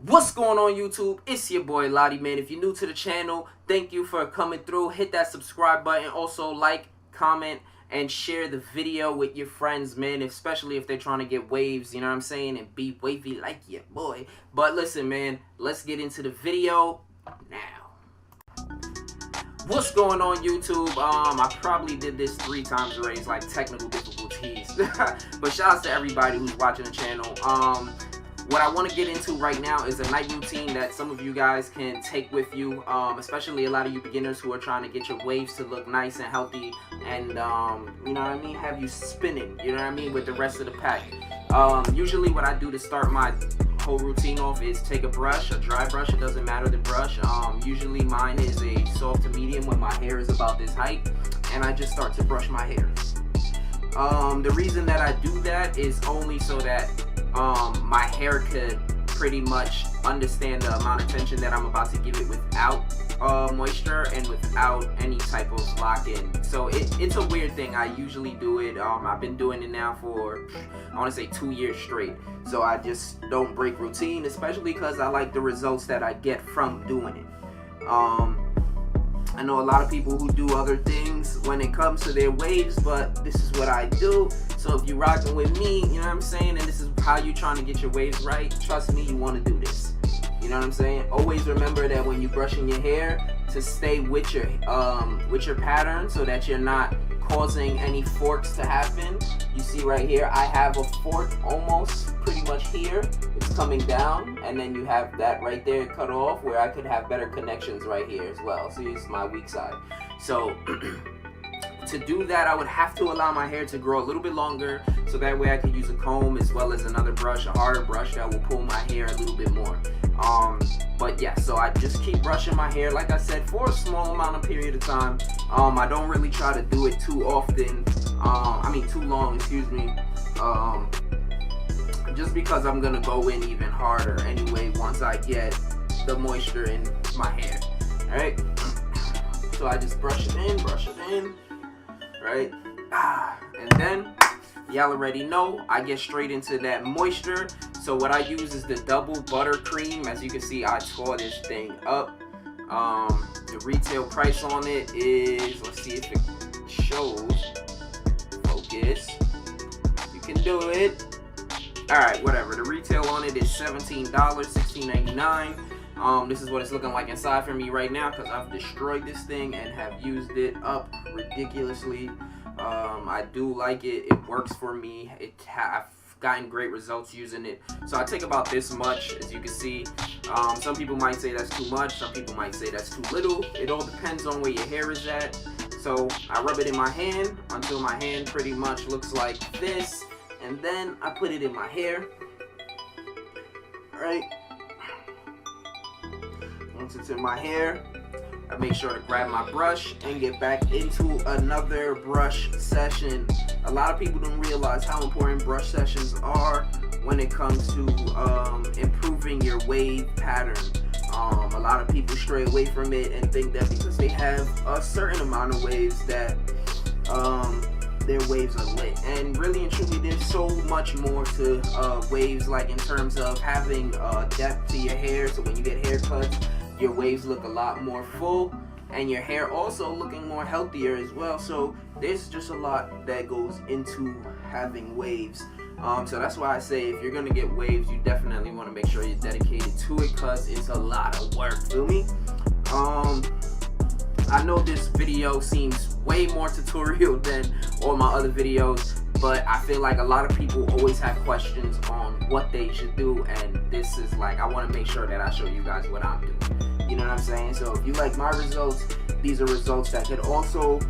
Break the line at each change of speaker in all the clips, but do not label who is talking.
What's going on YouTube? It's your boy Lodi, man. If you're new to the channel, thank you for coming through. Hit that subscribe button. Also like, comment, and share the video with your friends, man, especially if they're trying to get waves, you know what I'm saying, and be wavy like your boy. But listen, man, let's get into the video now. What's going on YouTube? I probably did this 3 times already. It's like technical difficulties. But shout out to everybody who's watching the channel. What I want to get into right now is a night routine that some of you guys can take with you, especially a lot of you beginners who are trying to get your waves to look nice and healthy and, you know what I mean, have you spinning, you know what I mean, with the rest of the pack. Usually what I do to start my whole routine off is take a brush, a dry brush, it doesn't matter the brush. Usually mine is a soft to medium when my hair is about this height, and I just start to brush my hair. The reason that I do that is only so that my hair could pretty much understand the amount of tension that I'm about to give it without moisture and without any type of lock-in. So it's a weird thing. I usually do it. I've been doing it now for, I want to say 2 years straight. So I just don't break routine, especially because I like the results that I get from doing it. I know a lot of people who do other things when it comes to their waves, but this is what I do. So if you're rocking with me, you know what I'm saying, and this is how you're trying to get your waves right, trust me, you want to do this. You know what I'm saying? Always remember that when you're brushing your hair, to stay with your pattern so that you're not causing any forks to happen. You see right here, I have a fork almost pretty much here. It's coming down, and then you have that right there cut off where I could have better connections right here as well. See, it's my weak side. So to do that, I would have to allow my hair to grow a little bit longer, so that way I could use a comb as well as another brush, a harder brush that will pull my hair a little bit more. But yeah, so I just keep brushing my hair, like I said, for a small amount of period of time. I don't really try to do it too often, too long, excuse me, just because I'm gonna go in even harder anyway once I get the moisture in my hair. Alright, so I just brush it in, right, and then y'all already know I get straight into that moisture. So what I use is the double buttercream. As you can see, I tore this thing up. The retail price on it is, let's see if it shows, focus, you can do it. Alright, whatever, the retail on it is $17, $16.99. This is what it's looking like inside for me right now, because I've destroyed this thing and have used it up ridiculously. I do like it. It works for me. I've gotten great results using it. So I take about this much, as you can see. Some people might say that's too much. Some people might say that's too little. It all depends on where your hair is at. So I rub it in my hand until my hand pretty much looks like this, and then I put it in my hair. Alright. Once it's in my hair, I make sure to grab my brush and get back into another brush session. A lot of people don't realize how important brush sessions are when it comes to improving your wave pattern. A lot of people stray away from it and think that because they have a certain amount of waves that their waves are lit. And really and truly, there's so much more to waves, like in terms of having depth to your hair. So when you get haircuts, your waves look a lot more full, and your hair also looking more healthier as well. So there's just a lot that goes into having waves. So that's why I say if you're gonna get waves, you definitely want to make sure you're dedicated to it, because it's a lot of work, feel me? I know this video seems way more tutorial than all my other videos, but I feel like a lot of people always have questions on what they should do, and this is like, I want to make sure that I show you guys what I'm doing. You know what I'm saying? So if you like my results, these are results that could also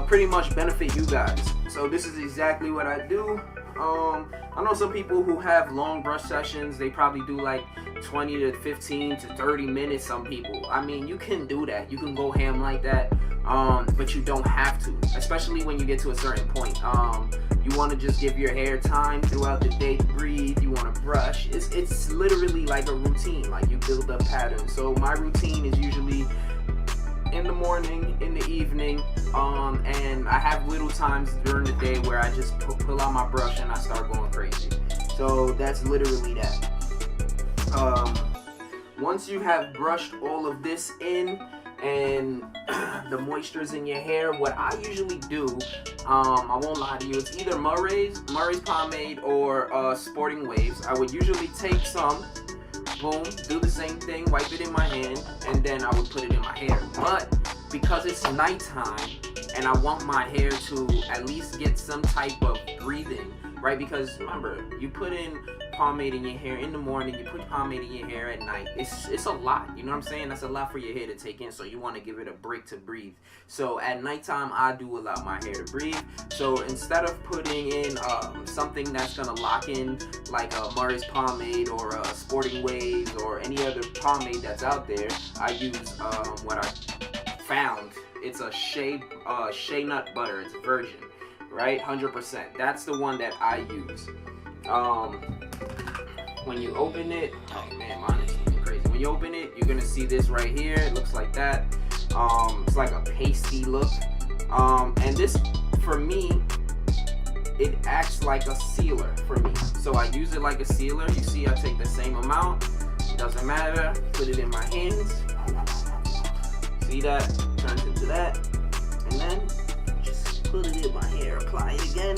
pretty much benefit you guys. So this is exactly what I do. I know some people who have long brush sessions, they probably do like 20 to 15 to 30 minutes, some people. I mean, you can do that. You can go ham like that, but you don't have to, especially when you get to a certain point. You want to just give your hair time throughout the day to breathe. You want to brush. It's literally like a routine, like you build up patterns. So my routine is usually in the morning, in the evening, and I have little times during the day where I just pull out my brush and I start going crazy. So that's literally that. once you have brushed all of this in and the moisture's in your hair, what I usually do, I won't lie to you, it's either Murray's pomade or Sporting Waves. I would usually take some, boom, do the same thing, wipe it in my hand, and then I would put it in my hair. But because it's nighttime and I want my hair to at least get some type of breathing, right? Because remember, you put in pomade in your hair in the morning, you put pomade in your hair at night. It's a lot, you know what I'm saying? That's a lot for your hair to take in, so you want to give it a break to breathe. So at nighttime, I do allow my hair to breathe. So instead of putting in something that's gonna lock in, like a Murray's pomade or a Sporting Waves or any other pomade that's out there, I use what I found. It's a shea nut butter. It's virgin, right? 100%. That's the one that I use. When you open it, oh man, mine is looking crazy. When you open it, you're gonna see this right here. It looks like that. It's like a pasty look. And this, for me, it acts like a sealer for me. So I use it like a sealer. You see, I take the same amount. It doesn't matter. Put it in my hands. See that? Turns into that. And then just put it in my hair. Apply it again.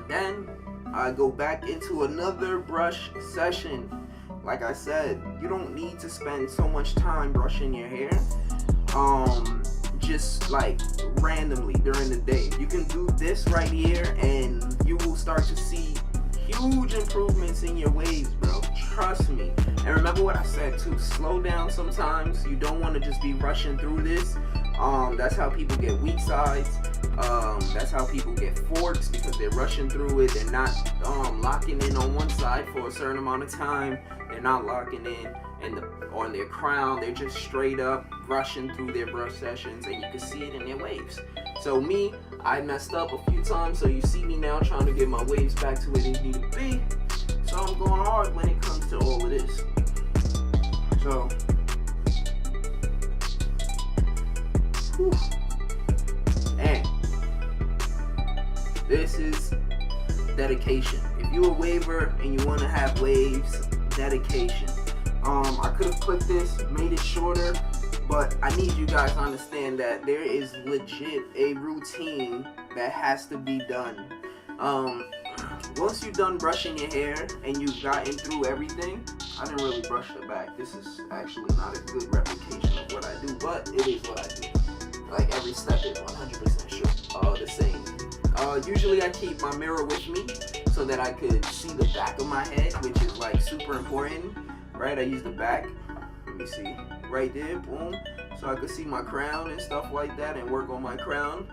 Then I go back into another brush session. Like I said, you don't need to spend so much time brushing your hair just like randomly during the day. You can do this right here and you will start to see huge improvements in your waves, bro. Trust me. And remember what I said too, slow down sometimes. You don't want to just be rushing through this. That's how people get weak sides. That's how people get forks, because they're rushing through it. They're not locking in on one side for a certain amount of time. They're not locking in on their crown. They're just straight up rushing through their brush sessions, and you can see it in their waves. So me, I messed up a few times, so you see me now trying to get my waves back to where they need to be. So I'm going hard when it comes to all of this. So whew. And this is dedication. If you're a waver and you want to have waves, dedication. I could have clipped this, made it shorter, but I need you guys to understand that there is legit a routine that has to be done. Once you're done brushing your hair and you've gotten through everything, I didn't really brush the back. This is actually not a good replication of what I do, but it is what I do. Like every step is 100% sure the same. Usually I keep my mirror with me so that I could see the back of my head, which is like super important, right? I use the back. Let me see, right there, boom, so I could see my crown and stuff like that and work on my crown,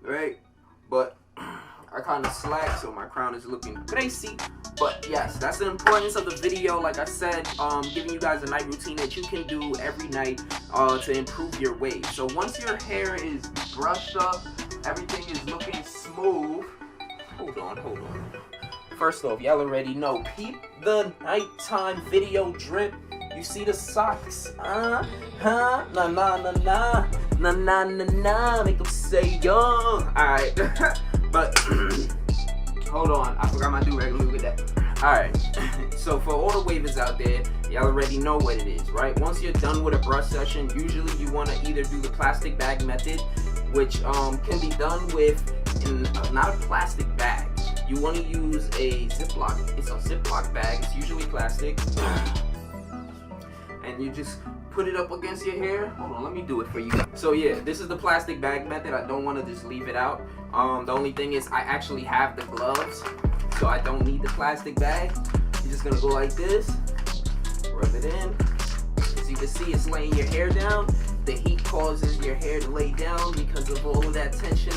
right? But I kind of slack, so my crown is looking crazy. But yes, that's the importance of the video. Like I said, giving you guys a night routine that you can do every night to improve your wave. So once your hair is brushed up, everything is looking smooth. Hold on. First off, y'all already know, peep the nighttime video drip. You see the socks? Na na na na na na na na na. Make them say yo. Alright. But hold on, I forgot my do-rag. Look at that. Alright. So for all the wavers out there, y'all already know what it is, right? Once you're done with a brush session, usually you want to either do the plastic bag method, which can be done with not a plastic bag. You want to use a Ziploc. It's a Ziploc bag. It's usually plastic. And you just put it up against your hair. Hold on, let me do it for you. So yeah, this is the plastic bag method. I don't want to just leave it out. The only thing is I actually have the gloves, so I don't need the plastic bag. You're just gonna go like this, rub it in. As you can see, it's laying your hair down. The heat causes your hair to lay down because of all of that tension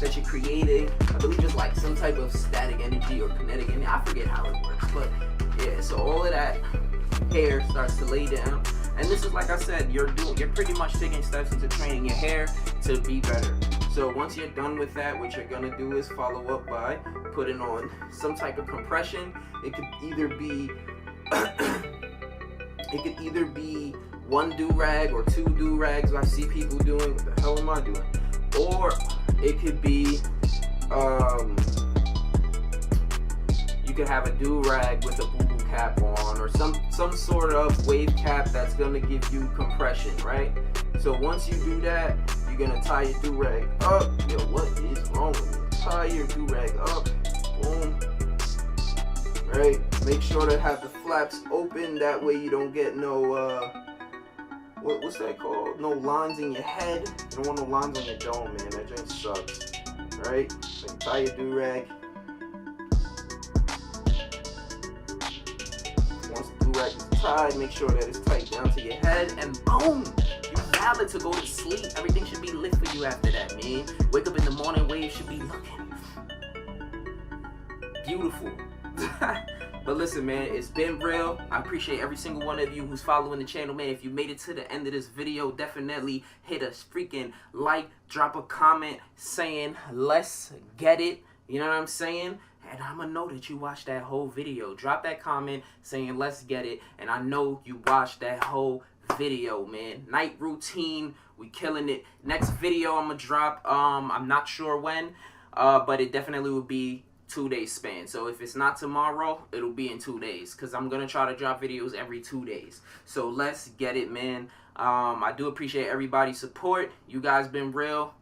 that you're creating. I believe it's like some type of static energy or kinetic energy. I forget how it works, but yeah, so all of that hair starts to lay down. And this is, like I said, you're pretty much taking steps into training your hair to be better. So once you're done with that, what you're gonna do is follow up by putting on some type of compression. It could either be one do-rag or two do-rags. I see people doing. What the hell am I doing? Or it could be could have a do-rag with a boo-boo cap on, or some sort of wave cap that's gonna give you compression, right? So once you do that, you're gonna tie your do-rag up. Yo, what is wrong with me? Tie your do-rag up. Boom. Right? Make sure to have the flaps open. That way you don't get no what's that called? No lines in your head. You don't want no lines on your dome, man. That joint sucks. Right? So you tie your do-rag. Once the do-rag is tied, make sure that it's tight down to your head, and boom! You valid to go to sleep. Everything should be lit for you after that, man. Wake up in the morning, wave should be looking beautiful. But listen, man, it's been real. I appreciate every single one of you who's following the channel, man. If you made it to the end of this video, definitely hit a freaking like, drop a comment saying, let's get it. You know what I'm saying? And I'm going to know that you watched that whole video. Drop that comment saying, let's get it. And I know you watched that whole video, man. Night routine. We killing it. Next video I'm going to drop, I'm not sure when, but it definitely will be 2 days span. So if it's not tomorrow, it'll be in 2 days, because I'm gonna try to drop videos every 2 days. So let's get it, man. I do appreciate everybody's support. You guys been real.